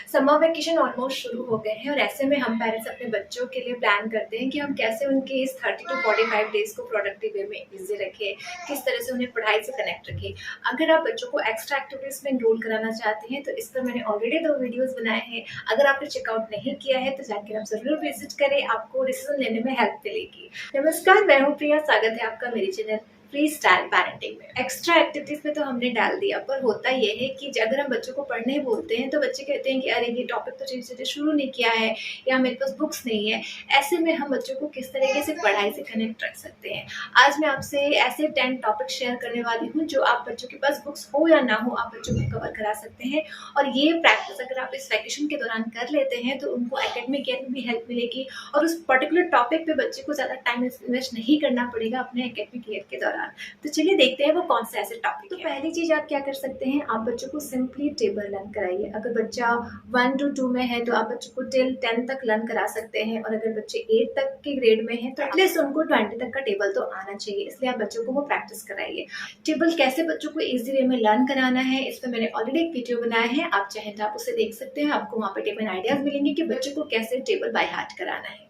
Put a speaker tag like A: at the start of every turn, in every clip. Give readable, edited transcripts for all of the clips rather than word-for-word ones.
A: Summer vacation almost शुरू हो गए हैं और ऐसे में हम पेरेंट्स अपने बच्चों के लिए प्लान करते हैं कि हम कैसे उनके इस 30 to 45 डेज को प्रोडक्टिव वे में बिजी रखें, किस तरह से उन्हें पढ़ाई से कनेक्ट रखें। अगर आप बच्चों को एक्स्ट्रा एक्टिविटीज़ में इनरोल कराना चाहते हैं तो इस पर मैंने ऑलरेडी 2 वीडियोज़ बनाए हैं। अगर आपने चेकआउट नहीं किया है तो जाकर आप ज़रूर विजिट करें, आपको डिसीजन लेने में हेल्प मिलेगी। नमस्कार, मैं हूँ प्रिया, स्वागत है आपका मेरे चैनल फ्री स्टाइल पेरेंटिंग में। एक्स्ट्रा एक्टिविटीज में तो हमने डाल दिया, पर होता यह है कि अगर हम बच्चों को पढ़ने बोलते हैं तो बच्चे कहते हैं कि अरे ये टॉपिक तो चीज़ें शुरू नहीं किया है या मेरे पास बुक्स नहीं है। ऐसे में हम बच्चों को किस तरीके से पढ़ाई से कनेक्ट रख सकते हैं, आज मैं आपसे ऐसे 10 टॉपिक शेयर करने वाली हूँ जो आप बच्चों के पास बुक्स हो या ना हो आप बच्चों को कवर करा सकते हैं। और ये प्रैक्टिस अगर आप इस वैकेशन के दौरान कर लेते हैं तो उनको एकेडमिक ईयर में भी हेल्प मिलेगी और उस पर्टिकुलर टॉपिक पे बच्चे को ज़्यादा टाइम इन्वेस्ट नहीं करना पड़ेगा अपने एकेडमिक ईयर के दौरान। तो चलिए देखते हैं वो कौन से ऐसे टॉपिक। तो पहली चीज आप क्या कर सकते हैं, आप बच्चों को सिंपली टेबल लर्न कराइए। अगर बच्चा 1 to 2 में है तो आप बच्चों को टिल 10 तक लर्न करा सकते हैं, और अगर बच्चे 8 तक के ग्रेड में हैं तो एटलीस्ट उनको 20 तक का टेबल तो आना चाहिए। इसलिए आप बच्चों को वो प्रैक्टिस कराइए। टेबल कैसे बच्चों को इजी वे में लर्न कराना है, इस पर मैंने ऑलरेडी एक वीडियो बनाया है, आप चाहें तो आप उसे देख सकते हैं। आपको वहाँ पे टिप एंड आइडियाज मिलेंगे कि बच्चों को कैसे टेबल बाय हार्ट कराना है।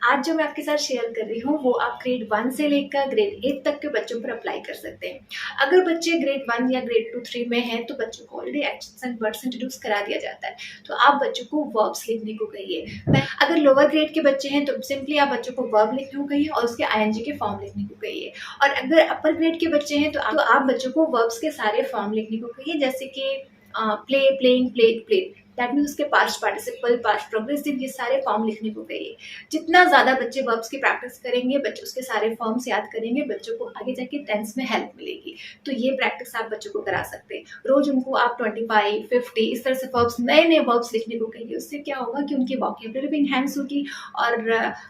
A: आज जो मैं आपके साथ शेयर कर रही हूँ वो आप ग्रेड 1 से लेकर ग्रेड 8 तक के बच्चों पर अप्लाई कर सकते हैं। अगर बच्चे ग्रेड 1 या ग्रेड 2, 3 में हैं तो बच्चों को already actions and words introduce करा दिया जाता है, तो आप बच्चों को वर्ब्स लिखने को कहिए। अगर लोअर ग्रेड के बच्चे हैं तो सिंपली आप बच्चों को वर्ब लिखने को कहिए और उसके आईएनजी के फॉर्म लिखने को कहिए। और अगर अपर ग्रेड के बच्चे हैं तो आप बच्चों को वर्ब्स के सारे फॉर्म लिखने को कहिए, जैसे कि play, playing, played, played. That means उसके पास्ट पार्टिसिपल, पास्ट प्रोग्रेसिव, ये सारे फॉर्म लिखने को कहिए। जितना ज़्यादा बच्चे वर्ब्स की प्रैक्टिस करेंगे, बच्चे उसके सारे फॉर्म्स याद करेंगे, बच्चों को आगे जाके टेंस में हेल्प मिलेगी। तो ये प्रैक्टिस आप बच्चों को करा सकते हैं। रोज उनको आप 25, 50 इस तरह से वर्ब्स, नए नए वर्ब्स लिखने को कहिए। उससे क्या होगा कि उनकी वोकैबुलरी भी इनहैंस होगी और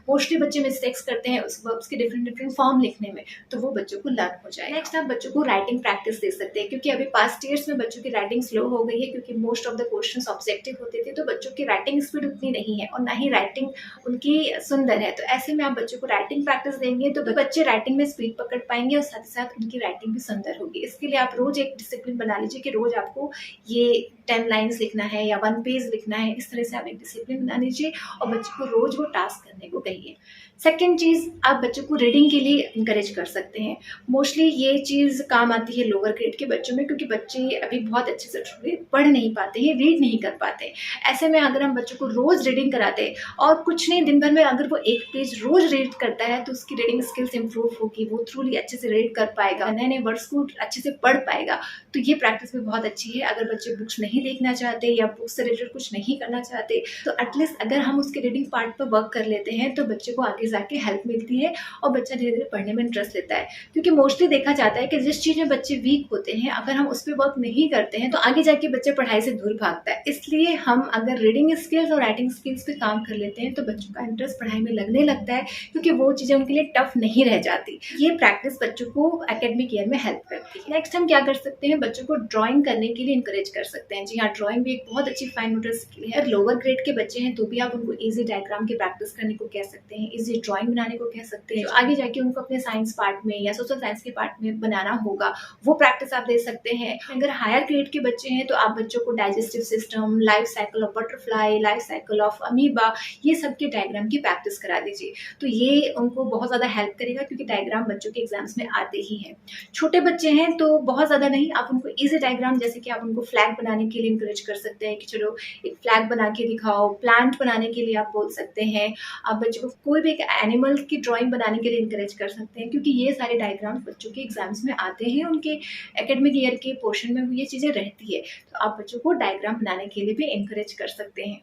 A: मोस्टली बच्चे मिस्टेक्स करते हैं उस वर्ब्स के डिफरेंट फॉर्म लिखने में, तो वो बच्चों को लर्न हो जाए। नेक्स्ट आप बच्चों को राइटिंग प्रैक्टिस दे सकते हैं, क्योंकि अभी पास्ट ईयर्स में बच्चों की राइटिंग स्लो हो गई है, क्योंकि most of the questions objective होते थे, तो बच्चों की राइटिंग स्पीड उतनी नहीं है और ना ही राइटिंग उनकी सुंदर है। तो ऐसे में आप बच्चों को राइटिंग प्रैक्टिस देंगे तो बच्चे राइटिंग में स्पीड पकड़ पाएंगे और साथ ही साथ उनकी राइटिंग भी सुंदर होगी। इसके लिए आप रोज एक डिसिप्लिन बना लीजिए कि रोज आपको ये 10 लाइन्स लिखना है या 1 पेज लिखना है। इस तरह से आप एक डिसिप्लिन बना लीजिए और बच्चों को रोज वो टास्क करने को कहिए। सेकेंड चीज़, आप बच्चों को रीडिंग के लिए इंकरेज कर सकते हैं। मोस्टली ये चीज़ काम आती है लोअर ग्रेड के बच्चों में, क्योंकि बच्चे अभी बहुत अच्छे से पढ़ नहीं पाते हैं, रीड नहीं कर पाते। ऐसे में अगर हम बच्चों को रोज़ रीडिंग कराते हैं और कुछ नहीं, दिन भर में अगर वो 1 पेज रोज़ रीड करता है तो उसकी रीडिंग स्किल्स इंप्रूव होगी, वो थ्रूली अच्छे से रीड कर पाएगा, नए नए वर्ड्स को अच्छे से पढ़ पाएगा। तो ये प्रैक्टिस भी बहुत अच्छी है। अगर बच्चे बुक्स नहीं देखना चाहते या बुक्स से रिलेटेड कुछ नहीं करना चाहते तो एटलीस्ट अगर हम उसके रीडिंग पार्ट पर वर्क कर लेते हैं तो बच्चे को आगे जाके हेल्प मिलती है और बच्चा धीरे धीरे पढ़ने में इंटरेस्ट लेता है। क्योंकि मोस्टली देखा जाता है कि जिस चीज़ में बच्चे वीक होते हैं, अगर हम उस पर वर्क नहीं करते हैं तो आगे जाके बच्चे पढ़ाई से दूर भागता है। इसलिए हम अगर रीडिंग स्किल्स और राइटिंग स्किल्स पे काम कर लेते हैं तो बच्चों का इंटरेस्ट पढ़ाई में लगने लगता है, क्योंकि वो चीज़ें उनके लिए टफ नहीं रह जाती। ये प्रैक्टिस बच्चों को एकेडमिक ईयर में हेल्प करती है। नेक्स्ट हम क्या कर सकते हैं, बच्चों को ड्राइंग करने के लिए इंकरेज कर सकते हैं। जी हाँ, ड्राइंग भी एक बहुत अच्छी फाइन मोटर स्किल है। लोअर ग्रेड के बच्चे हैं तो भी आप उनको ईजी डायग्राम की प्रैक्टिस करने को कह सकते हैं, ईजी ड्राइंग बनाने को कह सकते हैं। आगे जाके उनको अपने साइंस पार्ट में या सोशल साइंस के पार्ट में बनाना होगा, वो प्रैक्टिस आप दे सकते हैं। अगर हायर ग्रेड के बच्चे हैं तो आप बच्चों को digestive system, life cycle of butterfly, life cycle of amoeba, ये सब के डायग्राम की प्रैक्टिस करा दीजिए। तो ये उनको बहुत ज़्यादा हेल्प करेगा, क्योंकि डायग्राम बच्चों के एग्जाम्स में आते ही हैं। छोटे बच्चे हैं तो बहुत ज़्यादा नहीं, आप उनको ईजी डायग्राम, जैसे कि आप उनको फ्लैग बनाने के लिए इंकरेज कर सकते हैं कि चलो एक फ्लैग बना के दिखाओ। प्लांट बनाने के लिए आप बोल सकते हैं। आप बच्चों को कोई भी एक एनिमल की ड्राइंग बनाने के लिए इंकरेज कर सकते हैं, क्योंकि ये सारे डायग्राम्स बच्चों के एग्जाम्स में आते हैं, उनके एकेडमिक ईयर के पोर्शन में ये चीज़ें रहती है। तो आप बच्चों को डायग्राम बनाने के लिए भी इंकरेज कर सकते हैं।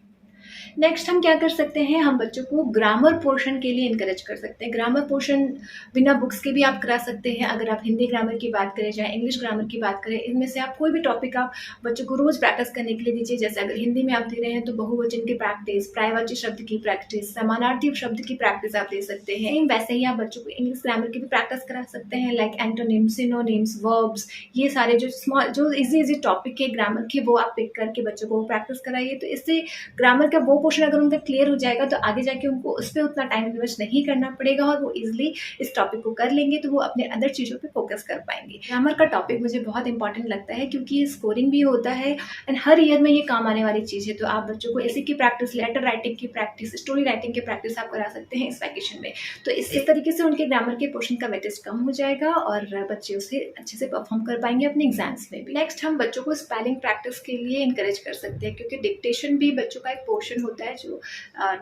A: नेक्स्ट हम क्या कर सकते हैं, हम बच्चों को ग्रामर पोर्शन के लिए इंकरेज कर सकते हैं। ग्रामर पोर्शन बिना बुक्स के भी आप करा सकते हैं। अगर आप हिंदी ग्रामर की बात करें चाहे इंग्लिश ग्रामर की बात करें, इनमें से आप कोई भी टॉपिक आप बच्चों को रोज प्रैक्टिस करने के लिए दीजिए। जैसे अगर हिंदी में आप दे रहे हैं तो बहुवचन की प्रैक्टिस, पर्यायवाची शब्द की प्रैक्टिस, समानार्थी शब्द की प्रैक्टिस आप दे सकते हैं। वैसे ही आप बच्चों को इंग्लिश ग्रामर की भी प्रैक्टिस करा सकते हैं, लाइक एंटोनिम्स, सिनोनिम्स, वर्ब्स, ये सारे जो इजी टॉपिक है ग्रामर के, वो आप पिक करके बच्चों को प्रैक्टिस कराइए। तो इससे ग्रामर का वो पोर्शन अगर उनका क्लियर हो जाएगा तो आगे जाके उनको उस पर उतना टाइम इन्वेस्ट नहीं करना पड़ेगा और वो ईजिली इस टॉपिक को कर लेंगे, तो वो अपने अदर चीज़ों पे फोकस कर पाएंगे। ग्रामर का टॉपिक मुझे बहुत इंपॉर्टेंट लगता है क्योंकि ये स्कोरिंग भी होता है एंड हर ईयर में ये काम आने वाली चीज़ है। तो आप बच्चों को ऐसे की प्रैक्टिस, लेटर राइटिंग की प्रैक्टिस, स्टोरी राइटिंग की प्रैक्टिस आप करा सकते हैं इस वैकेशन में। तो इस तरीके से उनके ग्रामर के पोर्शन का वेटेज कम हो जाएगा और बच्चे उसे अच्छे से परफॉर्म कर पाएंगे अपने एग्जाम्स में भी। नेक्स्ट हम बच्चों को स्पेलिंग प्रैक्टिस के लिए इंकरेज कर सकते हैं क्योंकि डिक्टेशन भी बच्चों का एक पोर्शन होता है जो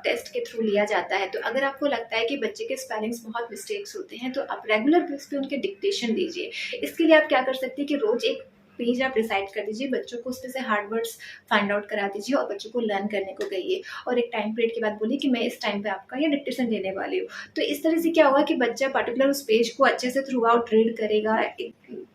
A: टेस्ट के थ्रू लिया जाता है। तो अगर आपको लगता है कि बच्चे के स्पेलिंग्स बहुत मिस्टेक्स होते हैं तो आप रेगुलर बेस पे उनके डिक्टेशन दीजिए। इसके लिए आप क्या कर सकते हैं कि रोज एक पेज आप डिसाइड कर दीजिए, बच्चों को उसमें से हार्ड वर्ड्स फाइंड आउट करा दीजिए और बच्चों को लर्न करने को कहिए और एक टाइम पीरियड के बाद बोलिए कि मैं इस टाइम पे आपका ये डिक्टेशन देने वाली हूँ। तो इस तरह से क्या होगा कि बच्चा पर्टिकुलर उस पेज को अच्छे से थ्रू आउट रीड करेगा,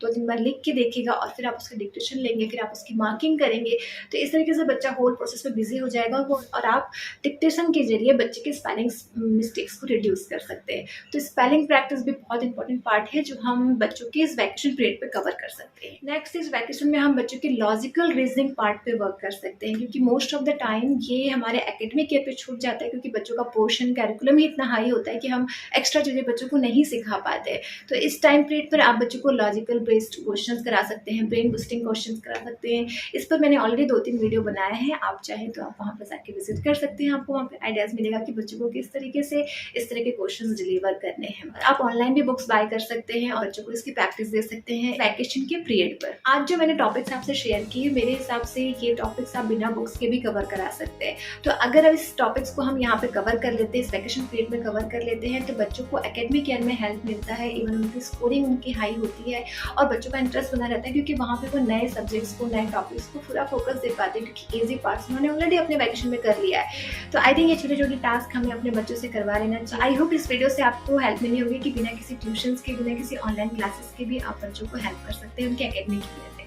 A: 2-3 बार लिख के देखेगा और फिर आप उसका डिक्टेशन लेंगे, फिर आप उसकी मार्किंग करेंगे। तो इस तरीके से बच्चा होल प्रोसेस में बिजी हो जाएगा और आप डिक्टेशन के जरिए बच्चे के स्पेलिंग मिस्टेक्स को रिड्यूस कर सकते हैं। तो स्पेलिंग प्रैक्टिस भी बहुत इंपॉर्टेंट पार्ट है जो हम बच्चों के इस वैकेशन पीरियड पे कवर कर सकते हैं। नेक्स्ट इस वैकेशन में हम बच्चों के लॉजिकल रीजनिंग पार्ट पे वर्क कर सकते हैं क्योंकि मोस्ट ऑफ द टाइम ये हमारे एकेडमिक ईयर पे छूट जाता है क्योंकि बच्चों का पोर्शन कैरिकुलम ही इतना हाई होता है कि हम एक्स्ट्रा चीज़ें बच्चों को नहीं सिखा पाते। तो इस टाइम पीरियड पर आप बच्चों को लॉजिकल बेस्ड क्वेश्चंस करा सकते हैं, ब्रेन बूस्टिंग क्वेश्चंस करा सकते हैं। इस पर मैंने ऑलरेडी 2-3 वीडियो बनाए हैं, आप चाहें तो आप वहाँ पर जाके विजिट कर सकते हैं। आपको वहाँ पर आइडियाज़ मिलेगा कि बच्चों को किस तरीके से इस तरह के क्वेश्चन डिलीवर करने हैं। आप ऑनलाइन भी बुक्स बाय कर सकते हैं और बच्चों को इसकी प्रैक्टिस दे सकते हैं वैकेशन के पीरियड पर। आज जो मैंने टॉपिक्स आपसे शेयर किए, मेरे हिसाब से ये टॉपिक्स आप बिना बुक्स के भी कवर करा सकते हैं। तो अगर अब इस टॉपिक्स को हम यहाँ पे कवर कर लेते हैं, इस वैकेशन पीरियड में कवर कर लेते हैं, तो बच्चों को एकेडमिक ईयर में हेल्प मिलता है, इवन उनकी स्कोरिंग उनकी हाई होती है और बच्चों का इंटरेस्ट बना रहता है क्योंकि वहाँ पे वो नए सब्जेक्ट्स को, नए टॉपिक्स को पूरा फोकस दे पाते हैं क्योंकि ईजी पार्ट्स उन्होंने ऑलरेडी अपने वैकेशन में कर लिया है। तो आई थिंक ये छोटे छोटे टास्क हमें अपने बच्चों से करवा लेना चाहिए। आई होप इस वीडियो से आपको हेल्प मिली होगी कि बिना किसी ट्यूशंस के, बिना किसी ऑनलाइन क्लासेस के भी आप बच्चों को हेल्प कर सकते हैं उनके एकेडमिक ईयर में।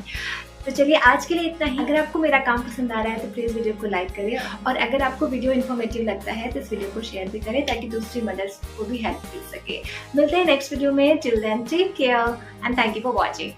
A: तो चलिए आज के लिए इतना ही। अगर आपको मेरा काम पसंद आ रहा है तो प्लीज़ वीडियो को लाइक करें और अगर आपको वीडियो इन्फॉर्मेटिव लगता है तो इस वीडियो को शेयर भी करें ताकि दूसरी मदर्स को भी हेल्प मिल सके। मिलते हैं नेक्स्ट वीडियो में। Till then take care and thank you for watching.